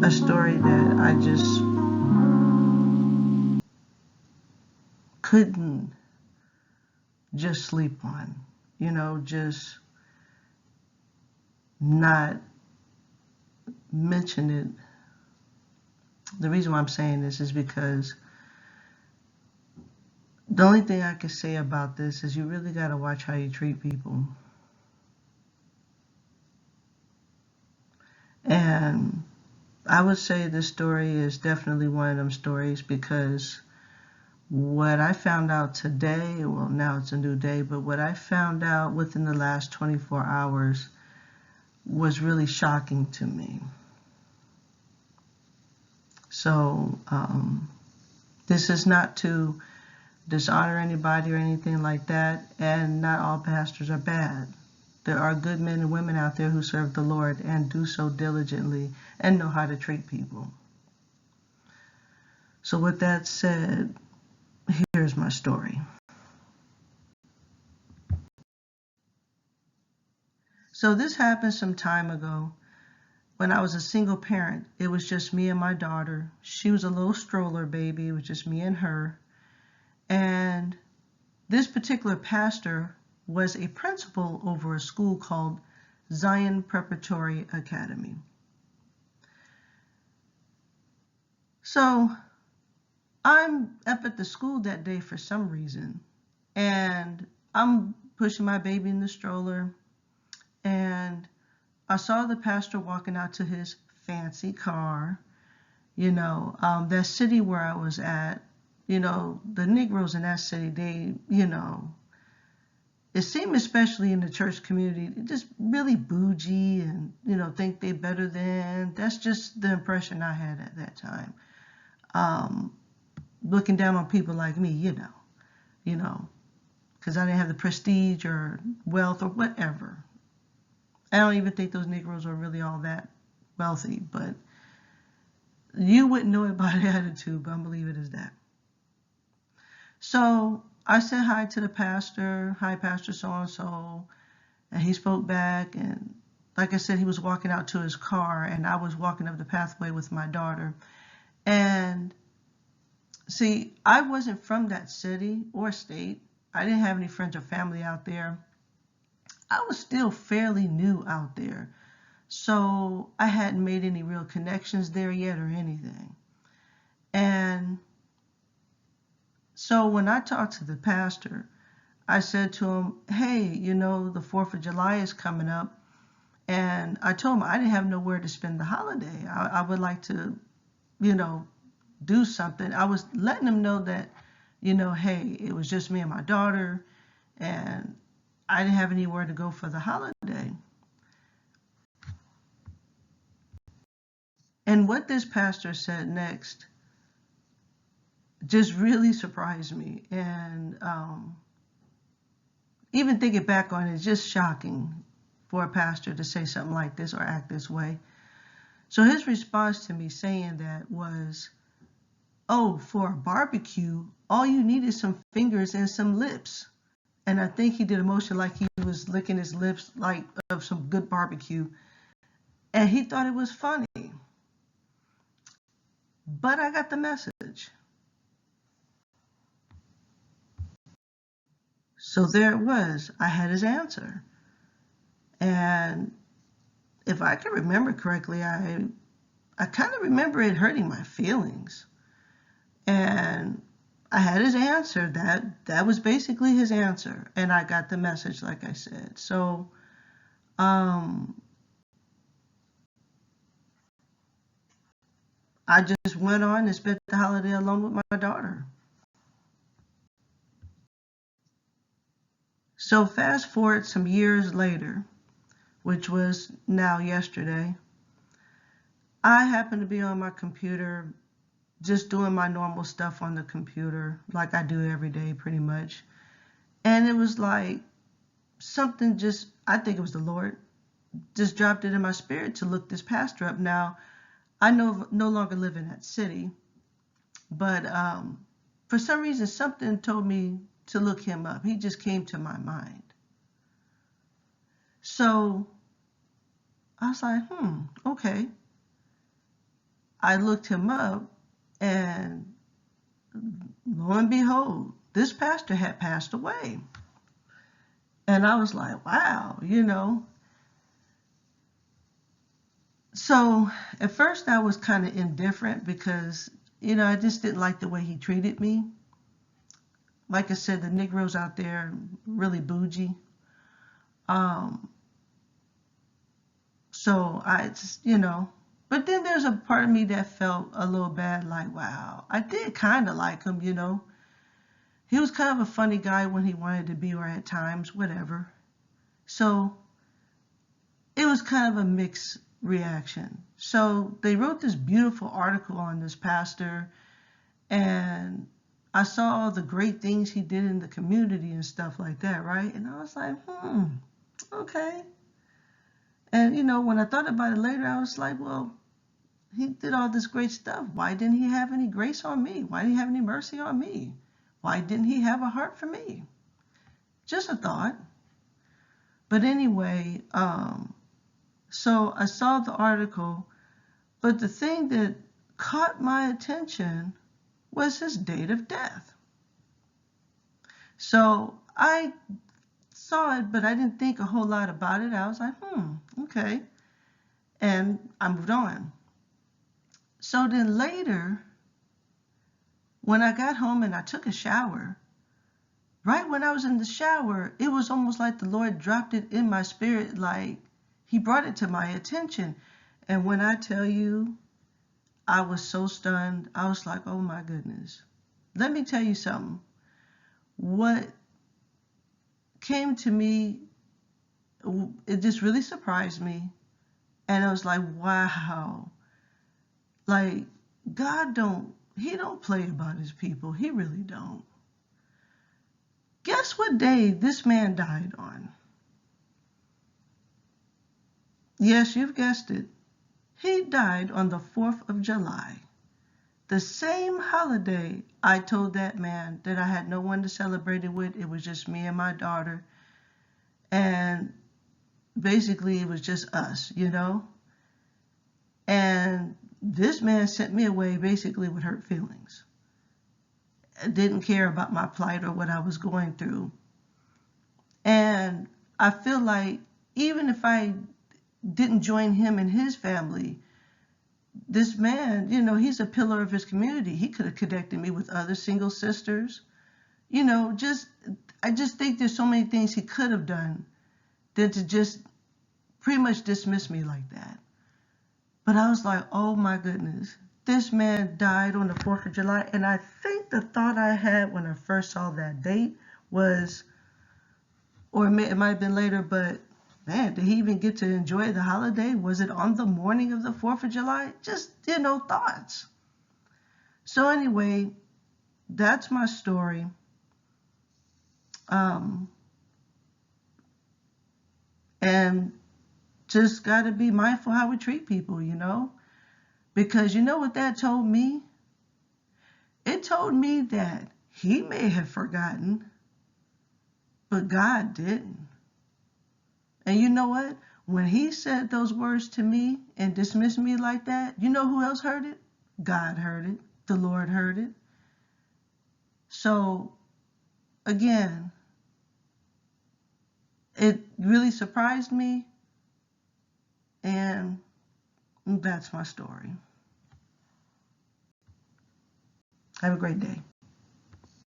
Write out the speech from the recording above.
a story that I just couldn't just sleep on, just not mention it. The reason why I'm saying this is because the only thing I can say about this is you really got to watch how you treat people. And I would say this story is definitely one of them stories because what I found out today, well, now it's a new day, but what I found out within the last 24 hours was really shocking to me. So, this is not to dishonor anybody or anything like that, and not all pastors are bad. There are good men and women out there who serve the Lord and do so diligently and know how to treat people. So with that said, here's my story. So this happened some time ago when I was a single parent. It was just me and my daughter. She was a little stroller baby. It was just me and her. And this particular pastor was a principal over a school called Zion Preparatory Academy. So I'm up at the school that day for some reason, and I'm pushing my baby in the stroller, and I saw the pastor walking out to his fancy car. That city where I was at, the Negroes in that city, they, it seemed, especially in the church community, just really bougie and, think they better than. That's just the impression I had at that time. Looking down on people like me, because I didn't have the prestige or wealth or whatever. I don't even think those Negroes were really all that wealthy, but you wouldn't know it by the attitude, but I'm going to leave it as that. So I said hi to the pastor, hi, Pastor so-and-so, and he spoke back, and like I said, he was walking out to his car, and I was walking up the pathway with my daughter. And see, I wasn't from that city or state. I didn't have any friends or family out there. I was still fairly new out there. So I hadn't made any real connections there yet or anything. And so when I talked to the pastor, I said to him, hey, the 4th of July is coming up. And I told him I didn't have nowhere to spend the holiday. I would like to, do something. I was letting him know that, hey, it was just me and my daughter, and I didn't have anywhere to go for the holiday. And what this pastor said next just really surprised me. And even thinking back on it, it's just shocking for a pastor to say something like this or act this way. So his response to me saying that was, oh, for a barbecue, all you need is some fingers and some lips. And I think he did a motion like he was licking his lips, like of some good barbecue. And he thought it was funny. But I got the message. So there it was. I had his answer. And if I can remember correctly, I kind of remember it hurting my feelings. And I had his answer. That was basically his answer. And I got the message, like I said. So, I just went on and spent the holiday alone with my daughter. So fast forward some years later, which was now yesterday, I happened to be on my computer just doing my normal stuff on the computer like I do every day pretty much. And it was like something just, I think it was the Lord, just dropped it in my spirit to look this pastor up. Now, I no longer live in that city, but for some reason, something told me to look him up. He just came to my mind. So I was like, okay. I looked him up, and lo and behold, this pastor had passed away. And I was like, wow, So at first I was kind of indifferent because, I just didn't like the way he treated me. Like I said, the Negroes out there really bougie. Um, so I just, but then there's a part of me that felt a little bad, like, wow, I did kind of like him. He was kind of a funny guy when he wanted to be, or at times, whatever. So it was kind of a mixed reaction. So they wrote this beautiful article on this pastor, and I saw all the great things he did in the community and stuff like that, right? And I was like, okay. And when I thought about it later, I was like, well, he did all this great stuff. Why didn't he have any grace on me? Why didn't he have any mercy on me? Why didn't he have a heart for me? Just a thought. But anyway, so I saw the article, but the thing that caught my attention was his date of death. So I saw it, but I didn't think a whole lot about it. I was like, okay. And I moved on. So then later, when I got home and I took a shower, right when I was in the shower, it was almost like the Lord dropped it in my spirit, like he brought it to my attention. And when I tell you, I was so stunned, I was like, oh my goodness. Let me tell you something. What came to me, it just really surprised me. And I was like, wow. Like, he don't play about his people. He really don't. Guess what day this man died on? Yes, you've guessed it. He died on the 4th of July. The same holiday I told that man that I had no one to celebrate it with. It was just me and my daughter. And basically it was just us. And this man sent me away basically with hurt feelings. Didn't care about my plight or what I was going through. And I feel like even if I didn't join him and his family, this man, he's a pillar of his community. He could have connected me with other single sisters. I just think there's so many things he could have done than to just pretty much dismiss me like that. But I was like, oh my goodness, this man died on the 4th of July. And I think the thought I had when I first saw that date was, or it might have been later, but man, did he even get to enjoy the holiday? Was it on the morning of the 4th of July? Just, thoughts. So anyway, that's my story. And just got to be mindful how we treat people. Because you know what that told me? It told me that he may have forgotten, but God didn't. And you know what? When he said those words to me and dismissed me like that, you know who else heard it? God heard it. The Lord heard it. So, again, it really surprised me, and that's my story. Have a great day.